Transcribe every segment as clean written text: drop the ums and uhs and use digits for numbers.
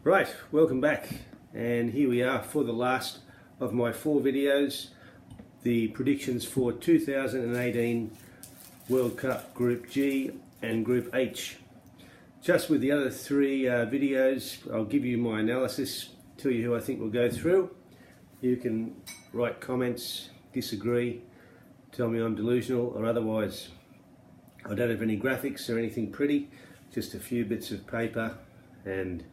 Right, welcome back, and here we are for the last of my 4 videos, the predictions for 2018 World Cup Group G and Group H. Just with the other 3 videos, I'll give you my analysis, tell you who I think will go through. You can write comments, disagree, tell me I'm delusional or otherwise. I don't have any graphics or anything pretty, just a few bits of paper and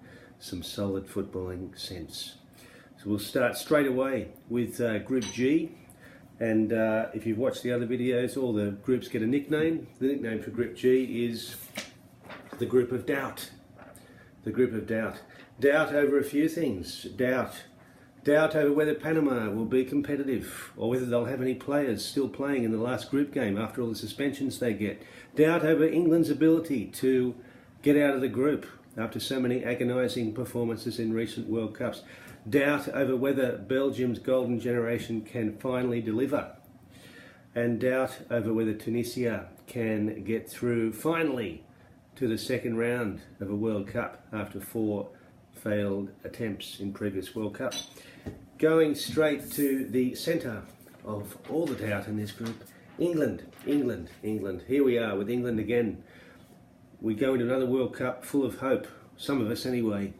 some solid footballing sense. So we'll start straight away with Group G, and if you've watched the other videos, all the groups get a nickname. The nickname for Group G is the Group of Doubt. The Group of Doubt. Doubt over a few things. Doubt over whether Panama will be competitive or whether they'll have any players still playing in the last group game after all the suspensions they get. Doubt over England's ability to get out of the group after so many agonising performances in recent World Cups. Doubt over whether Belgium's golden generation can finally deliver. And doubt over whether Tunisia can get through finally to the second round of a World Cup after 4 failed attempts in previous World Cups. Going straight to the centre of all the doubt in this group, England. Here we are with England again. We go into another World Cup full of hope, some of us anyway.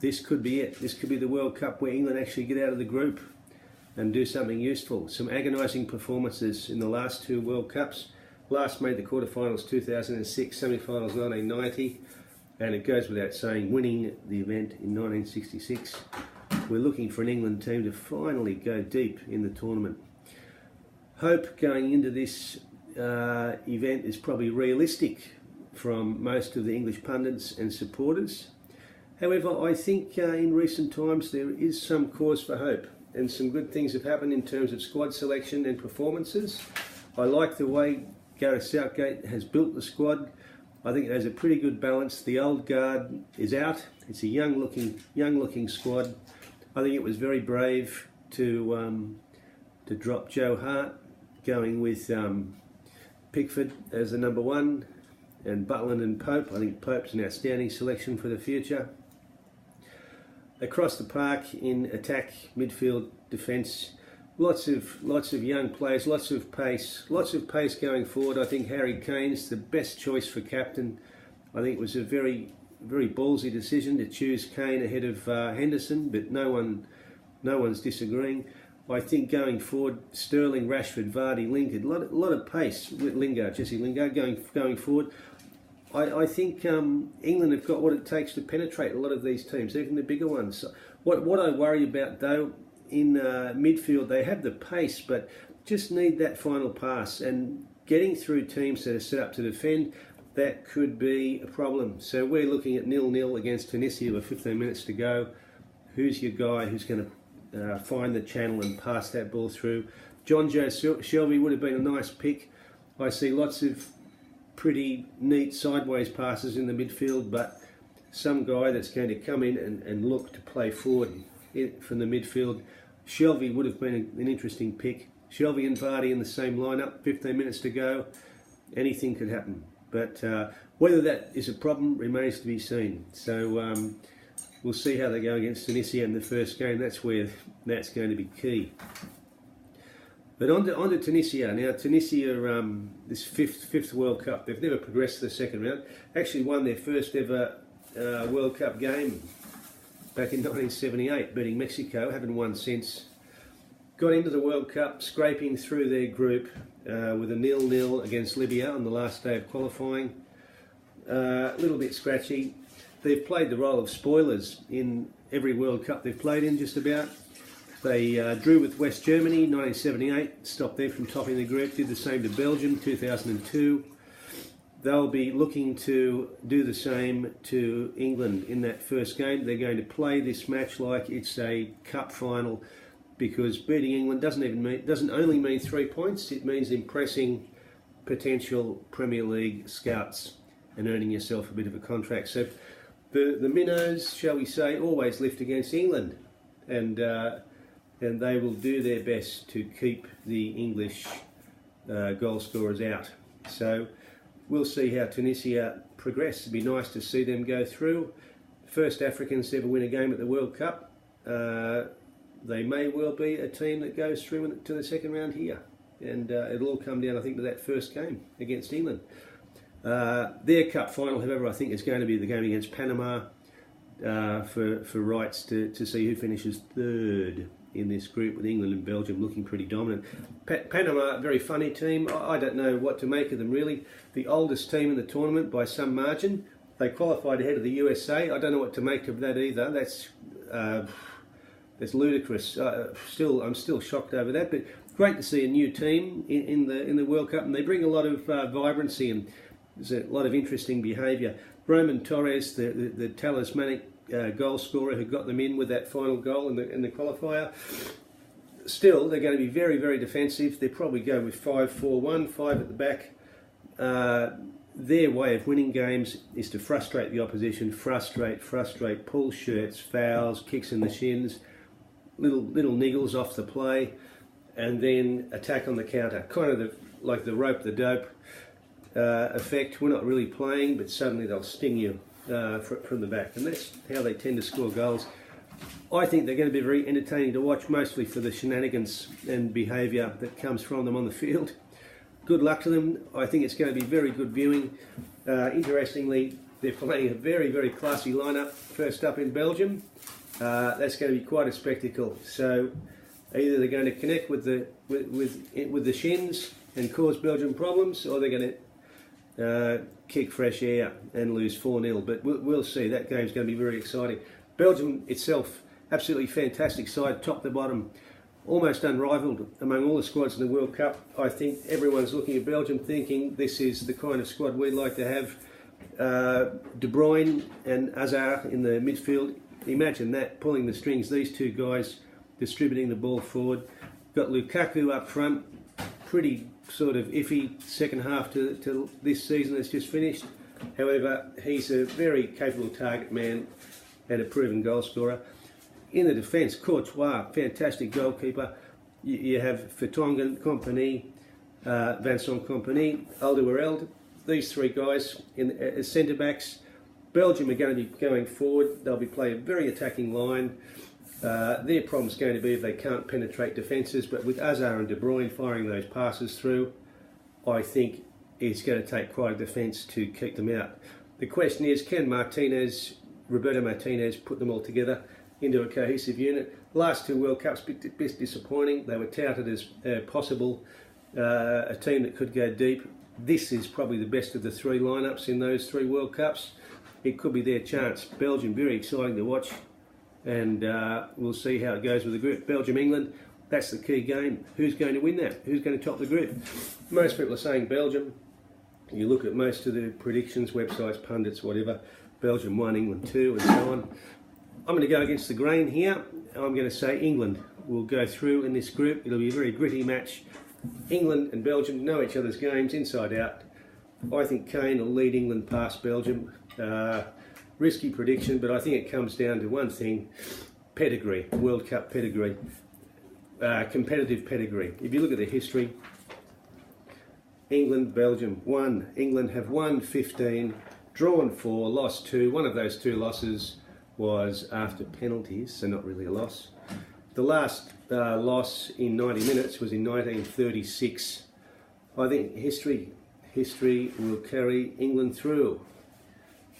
This could be it. This could be the World Cup where England actually get out of the group and do something useful. Some agonising performances in the last 2 World Cups. Last made the quarterfinals 2006, semi-finals 1990, and it goes without saying, winning the event in 1966. We're looking for an England team to finally go deep in the tournament. Hope going into this event is probably realistic from most of the English pundits and supporters. However, I think in recent times there is some cause for hope, and some good things have happened in terms of squad selection and performances. I like the way Gareth Southgate has built the squad. I think it has a pretty good balance. The old guard is out. It's a young looking squad. I think it was very brave to drop Joe Hart, going with Pickford as the number 1. And Butland and Pope. I think Pope's an outstanding selection for the future. Across the park in attack, midfield, defence, lots of young players, lots of pace going forward. I think Harry Kane's the best choice for captain. I think it was a very ballsy decision to choose Kane ahead of Henderson, but no one's disagreeing. I think going forward, Sterling, Rashford, Vardy, Lingard, a lot of pace with Jesse Lingard going forward. I think England have got what it takes to penetrate a lot of these teams, even the bigger ones. So what I worry about though, in midfield, they have the pace, but just need that final pass, and getting through teams that are set up to defend, that could be a problem. So we're looking at 0-0 against Tunisia with 15 minutes to go. Who's your guy who's going to find the channel and pass that ball through? John Joe Shelvey would have been a nice pick. I see lots of pretty neat sideways passes in the midfield, but some guy that's going to come in and look to play forward from the midfield. Shelvey would have been an interesting pick. Shelvey and Vardy in the same lineup, 15 minutes to go. Anything could happen. But whether that is a problem remains to be seen. So we'll see how they go against Tunisia in the first game. That's where that's going to be key. But on to Tunisia. Now Tunisia, this fifth World Cup, they've never progressed to the second round. Actually won their first ever World Cup game back in 1978, beating Mexico. Haven't won since. Got into the World Cup, scraping through their group with a 0-0 against Libya on the last day of qualifying. A little bit scratchy. They've played the role of spoilers in every World Cup they've played in, just about. They drew with West Germany 1978, stopped there from topping the group, did the same to Belgium 2002. They'll be looking to do the same to England in that first game. They're going to play this match like it's a cup final, because beating England doesn't only mean 3 points, it means impressing potential Premier League scouts and earning yourself a bit of a contract. So the minnows, shall we say, always lift against England, and they will do their best to keep the English goal scorers out. So we'll see how Tunisia progress. It'd be nice to see them go through. first Africans to ever win a game at the World Cup. They may well be a team that goes through to the second round here, and it'll all come down, I think, to that first game against England. Their cup final, however, I think is going to be the game against Panama for rights to see who finishes third in this group, with England and Belgium looking pretty dominant. Panama, a very funny team. I don't know what to make of them, really. The oldest team in the tournament by some margin. They qualified ahead of the USA. I don't know what to make of that either. That's ludicrous. I'm still shocked over that. But great to see a new team in the World Cup, and they bring a lot of vibrancy, and there's a lot of interesting behaviour. Roman Torres, the talismanic goal scorer who got them in with that final goal in the qualifier. Still, they're going to be very, very defensive. They'll probably go with 5-4-1, 5 at the back. Their way of winning games is to frustrate the opposition, frustrate, pull shirts, fouls, kicks in the shins, little niggles off the play, and then attack on the counter. Kind of like the rope the dope effect. We're not really playing, but suddenly they'll sting you from the back, and that's how they tend to score goals. I think they're going to be very entertaining to watch, mostly for the shenanigans and behaviour that comes from them on the field. Good luck to them. I think it's going to be very good viewing. Interestingly, they're playing a very, very classy lineup. First up in Belgium. That's going to be quite a spectacle. So either they're going to connect with the shins and cause Belgium problems, or they're going to kick fresh air and lose 4-0. But we'll see. That game's going to be very exciting. Belgium itself, absolutely fantastic side, top to bottom, almost unrivaled among all the squads in the World Cup. I think everyone's looking at Belgium thinking this is the kind of squad we'd like to have. De Bruyne and Hazard in the midfield. Imagine that, pulling the strings, these two guys distributing the ball forward. Got Lukaku up front, pretty sort of iffy second half to this season that's just finished. However, he's a very capable target man and a proven goal scorer. In the defence, Courtois, fantastic goalkeeper. You have Vertonghen, Kompany, Vincent Kompany, Alderweireld. These three guys as centre-backs. Belgium are going to be going forward. They'll be playing a very attacking line. Their problem's going to be if they can't penetrate defences, but with Hazard and De Bruyne firing those passes through, I think it's going to take quite a defence to keep them out. The question is, can Roberto Martinez put them all together into a cohesive unit? Last two World Cups, a bit disappointing. They were touted as possible a team that could go deep. This is probably the best of the three lineups in those three World Cups. It could be their chance. Belgium, very exciting to watch, and we'll see how it goes with the group. Belgium-England, that's the key game. Who's going to win that? Who's going to top the group? Most people are saying Belgium. You look at most of the predictions, websites, pundits, whatever, Belgium 1, England 2, and so on. I'm going to go against the grain here. I'm going to say England will go through in this group. It'll be a very gritty match. England and Belgium know each other's games inside out. I think Kane will lead England past Belgium. Risky prediction, but I think it comes down to one thing: pedigree, World Cup pedigree, competitive pedigree. If you look at the history, England, Belgium, England have won 15, drawn 4, lost 2. One of those 2 losses was after penalties, so not really a loss. The last loss in 90 minutes was in 1936. I think history will carry England through,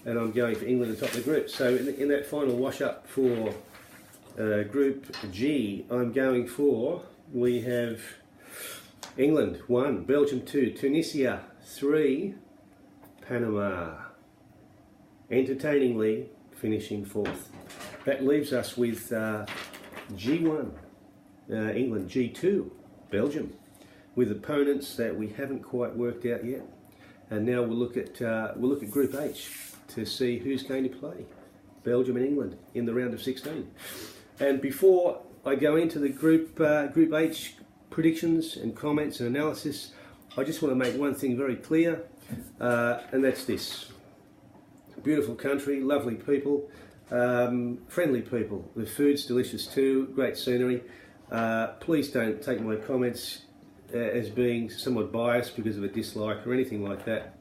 and I'm going for England to top the group. So in that final wash-up for Group G, I'm going for, we have England 1, Belgium 2, Tunisia 3, Panama, entertainingly finishing 4th. That leaves us with G1, England, G2, Belgium, with opponents that we haven't quite worked out yet. And now we'll look at Group H to see who's going to play Belgium and England in the round of 16. And before I go into the Group H predictions and comments and analysis, I just want to make one thing very clear, and that's this. Beautiful country, lovely people, friendly people. The food's delicious too, great scenery. Please don't take my comments as being somewhat biased because of a dislike or anything like that.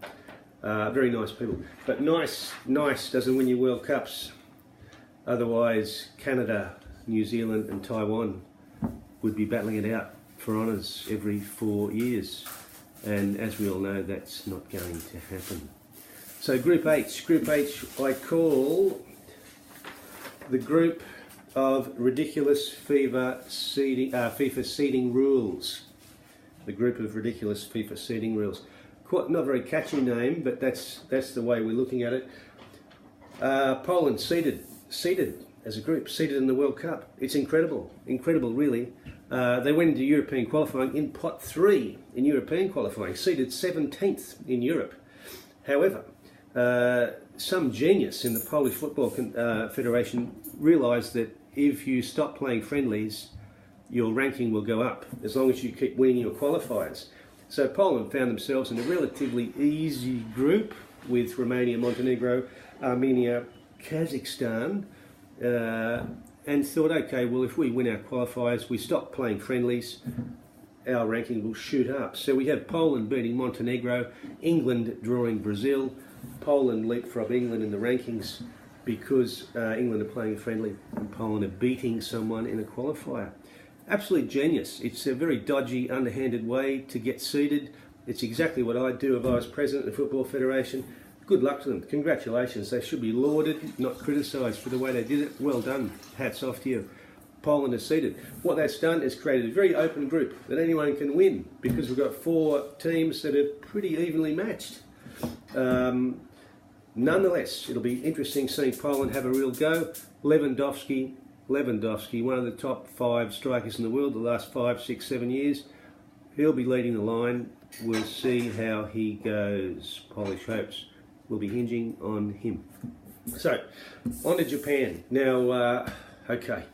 Very nice people. But nice doesn't win you World Cups. Otherwise, Canada, New Zealand and Taiwan would be battling it out for honours every 4 years. And as we all know, that's not going to happen. So Group H I call the group of ridiculous FIFA seeding rules. The group of ridiculous FIFA seeding rules. Quite not a very catchy name, but that's the way we're looking at it. Poland seeded as a group, seeded in the World Cup. It's incredible really. They went into European qualifying in pot 3 in European qualifying, seeded 17th in Europe. However, some genius in the Polish Football Federation realised that if you stop playing friendlies, your ranking will go up as long as you keep winning your qualifiers. So Poland found themselves in a relatively easy group with Romania, Montenegro, Armenia, Kazakhstan, and thought, okay, well, if we win our qualifiers, we stop playing friendlies, our ranking will shoot up. So we have Poland beating Montenegro, England drawing Brazil, Poland leapfrog England in the rankings because England are playing friendly and Poland are beating someone in a qualifier. Absolute genius. It's a very dodgy, underhanded way to get seeded. It's exactly what I'd do if I was president of the Football Federation. Good luck to them. Congratulations. They should be lauded, not criticised for the way they did it. Well done. Hats off to you. Poland is seeded. What that's done is created a very open group that anyone can win because we've got 4 teams that are pretty evenly matched. Nonetheless, it'll be interesting seeing Poland have a real go. Lewandowski, one of the top 5 strikers in the world the last 5, 6, 7 years. He'll be leading the line. We'll see how he goes. Polish hopes will be hinging on him. So, on to Japan. Now, okay,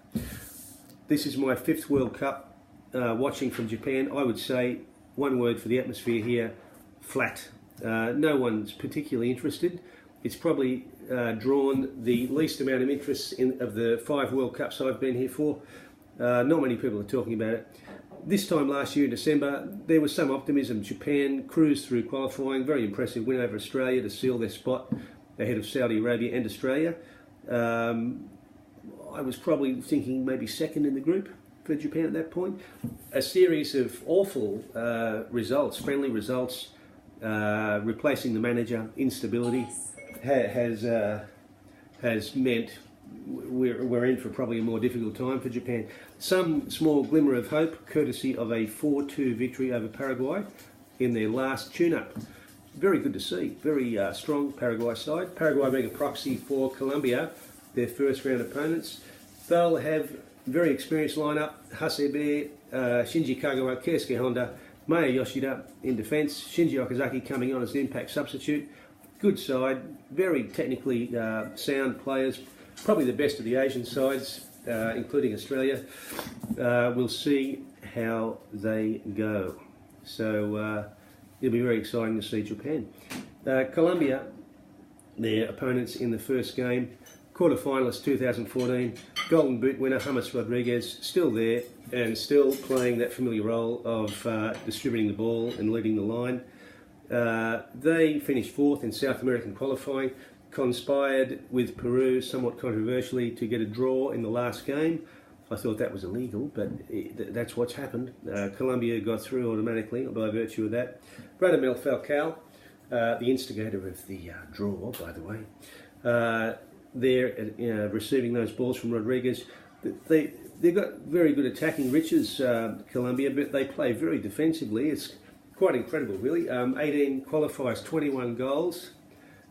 this is my 5th World Cup watching from Japan. I would say one word for the atmosphere here, flat. No one's particularly interested. It's probably drawn the least amount of interest of the 5 World Cups I've been here for. Not many people are talking about it. This time last year in December, there was some optimism. Japan cruised through qualifying, very impressive win over Australia to seal their spot ahead of Saudi Arabia and Australia. I was probably thinking maybe 2nd in the group for Japan at that point. A series of awful results, friendly results, replacing the manager, instability, has meant we're in for probably a more difficult time for Japan. Some small glimmer of hope, courtesy of a 4-2 victory over Paraguay in their last tune-up. Very good to see. Very strong Paraguay side. Paraguay being a proxy for Colombia, their first round opponents. They'll have very experienced lineup: Hasebe, Shinji Kagawa, Keisuke Honda, Maya Yoshida in defence, Shinji Okazaki coming on as the impact substitute. Good side, very technically sound players, probably the best of the Asian sides, including Australia. We'll see how they go. So it'll be very exciting to see Japan. Colombia, their opponents in the first game, quarter-finalists 2014, Golden Boot winner James Rodriguez, still there and still playing that familiar role of distributing the ball and leading the line. They finished 4th in South American qualifying, conspired with Peru somewhat controversially to get a draw in the last game. I thought that was illegal, but that's what's happened. Colombia got through automatically by virtue of that. Radamel Falcao, the instigator of the draw, by the way, they're receiving those balls from Rodriguez. They've got very good attacking riches, Colombia, but they play very defensively. It's quite incredible, really. 18 qualifiers, 21 goals.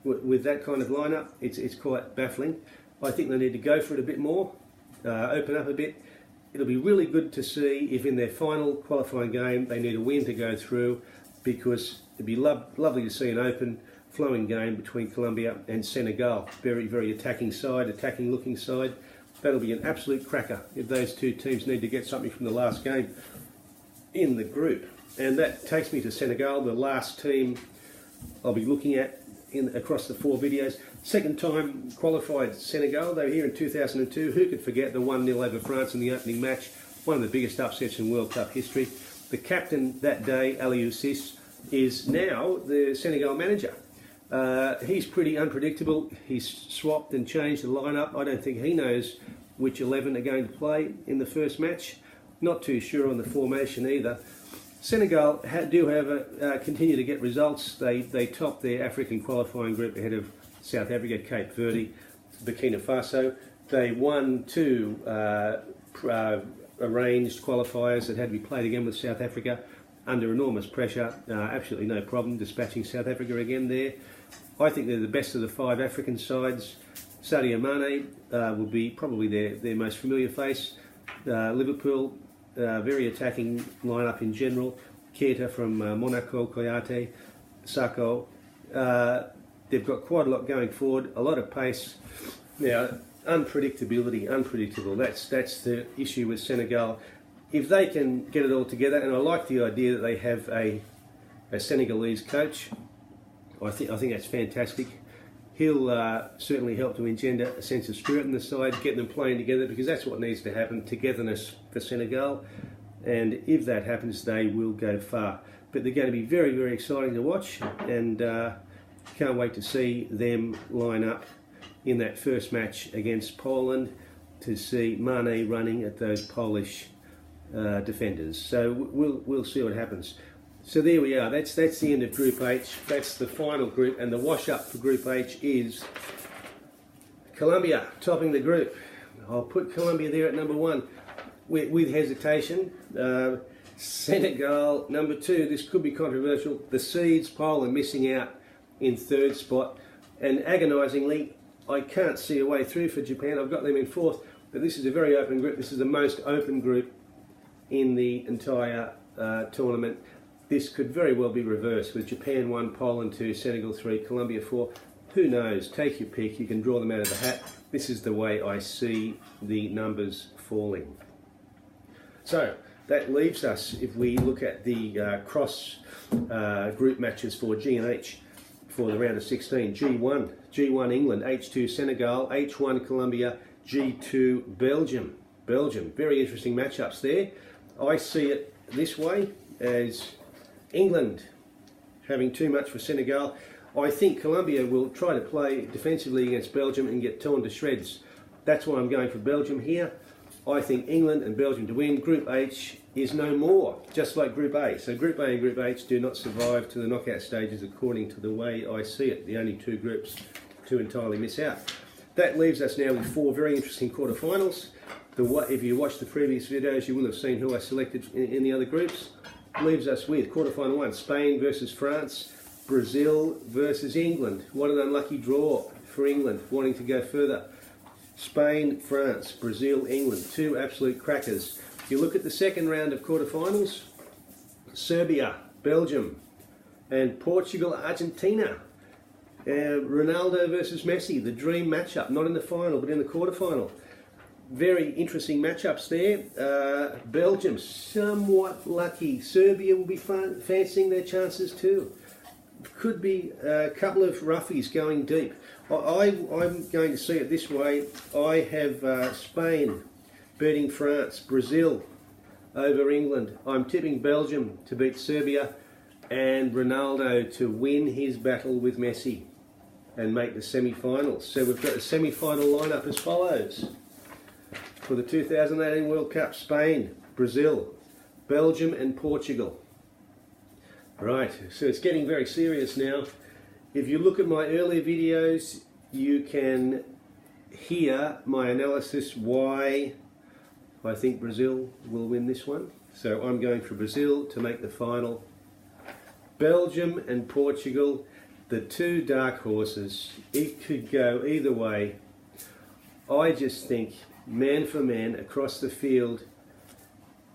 With that kind of lineup, it's quite baffling. I think they need to go for it a bit more, open up a bit. It'll be really good to see if in their final qualifying game they need a win to go through, because it'd be lovely to see an open, flowing game between Colombia and Senegal. Very, very attacking side, attacking looking side. That'll be an absolute cracker if those 2 teams need to get something from the last game in the group. And that takes me to Senegal, the last team I'll be looking at across the 4 videos. Second time qualified Senegal. They were here in 2002. Who could forget the 1-0 over France in the opening match? One of the biggest upsets in World Cup history. The captain that day, Aliou Cisse, is now the Senegal manager. He's pretty unpredictable. He's swapped and changed the lineup. I don't think he knows which 11 are going to play in the first match. Not too sure on the formation either. Senegal continue to get results. They topped their African qualifying group ahead of South Africa, Cape Verde, Burkina Faso. They won 2 arranged qualifiers that had to be played again with South Africa under enormous pressure. Absolutely no problem dispatching South Africa again there. I think they're the best of the 5 African sides. Sadio Mane will be probably their most familiar face. Liverpool, very attacking lineup in general. Keita from Monaco, Koyate, Sako. They've got quite a lot going forward, a lot of pace. Now, unpredictable. That's the issue with Senegal. If they can get it all together, and I like the idea that they have a Senegalese coach, I think that's fantastic. He'll certainly help to engender a sense of spirit in the side, get them playing together, because that's what needs to happen, togetherness for Senegal. And if that happens, they will go far. But they're going to be very, very exciting to watch, and can't wait to see them line up in that first match against Poland, to see Mane running at those Polish defenders. So we'll see what happens. So there we are. That's the end of Group H. That's the final group, and the wash-up for Group H is Colombia topping the group. I'll put Colombia there at number 1 with hesitation. Senegal number 2. This could be controversial. The Seeds, Poland, missing out in 3rd spot, and agonisingly, I can't see a way through for Japan. I've got them in 4th, but this is a very open group. This is the most open group in the entire tournament. This could very well be reversed, with Japan 1, Poland 2, Senegal 3, Colombia 4. Who knows? Take your pick. You can draw them out of the hat. This is the way I see the numbers falling. So that leaves us, if we look at the cross group matches for G and H for the round of 16. G1 England, H2 Senegal, H1 Colombia, G2 Belgium. Very interesting matchups there. I see it this way, as England having too much for Senegal. I think Colombia will try to play defensively against Belgium and get torn to shreds. That's why I'm going for Belgium here. I think England and Belgium to win. Group H is no more, just like Group A. So Group A and Group H do not survive to the knockout stages according to the way I see it. The only 2 groups to entirely miss out. That leaves us now with 4 very interesting quarterfinals. If you watched the previous videos, you will have seen who I selected in the other groups. Leaves us with quarterfinal 1, Spain versus France, Brazil versus England. What an unlucky draw for England, wanting to go further. Spain, France, Brazil, England, 2 absolute crackers. If you look at the second round of quarterfinals, Serbia, Belgium, and Portugal, Argentina. Ronaldo versus Messi, the dream matchup, not in the final but in the quarterfinal. Very interesting matchups there. Belgium, somewhat lucky. Serbia will be fancying their chances too. Could be a couple of roughies going deep. I'm going to see it this way. I have Spain beating France, Brazil over England. I'm tipping Belgium to beat Serbia, and Ronaldo to win his battle with Messi and make the semi-finals. So we've got the semi-final lineup as follows. For the 2018 World Cup, Spain, Brazil, Belgium and Portugal. Right, so it's getting very serious now. If you look at my earlier videos, you can hear my analysis why I think Brazil will win this one. So I'm going for Brazil to make the final. Belgium and Portugal, the 2 dark horses. It could go either way. I just think, man for man, across the field,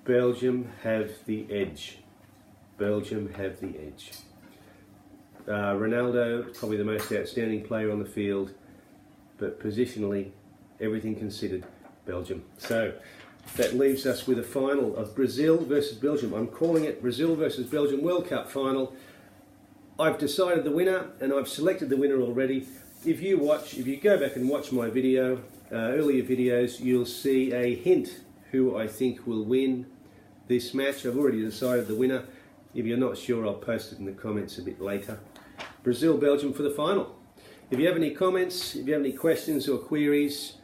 Belgium have the edge. Belgium have the edge. Ronaldo, probably the most outstanding player on the field, but positionally, everything considered, Belgium. So that leaves us with a final of Brazil versus Belgium. I'm calling it Brazil versus Belgium World Cup final. I've decided the winner, and I've selected the winner already. If you go back and watch my video, earlier videos, you'll see a hint who I think will win this match. I've already decided the winner. If you're not sure, I'll post it in the comments a bit later. Brazil, Belgium for the final. If you have any comments, if you have any questions or queries,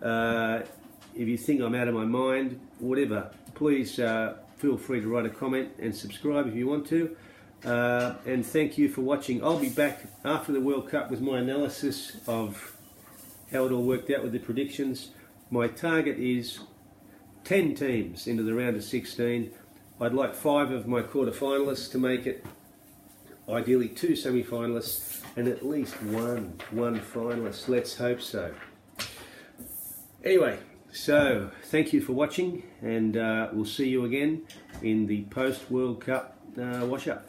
if you think I'm out of my mind, whatever, please feel free to write a comment and subscribe if you want to. And thank you for watching. I'll be back after the World Cup with my analysis of how it all worked out with the predictions. My target is 10 teams into the round of 16. I'd like 5 of my quarter-finalists to make it, ideally 2 semi-finalists and at least one finalist. Let's hope so. Anyway, so thank you for watching, and we'll see you again in the post-World Cup wash-up.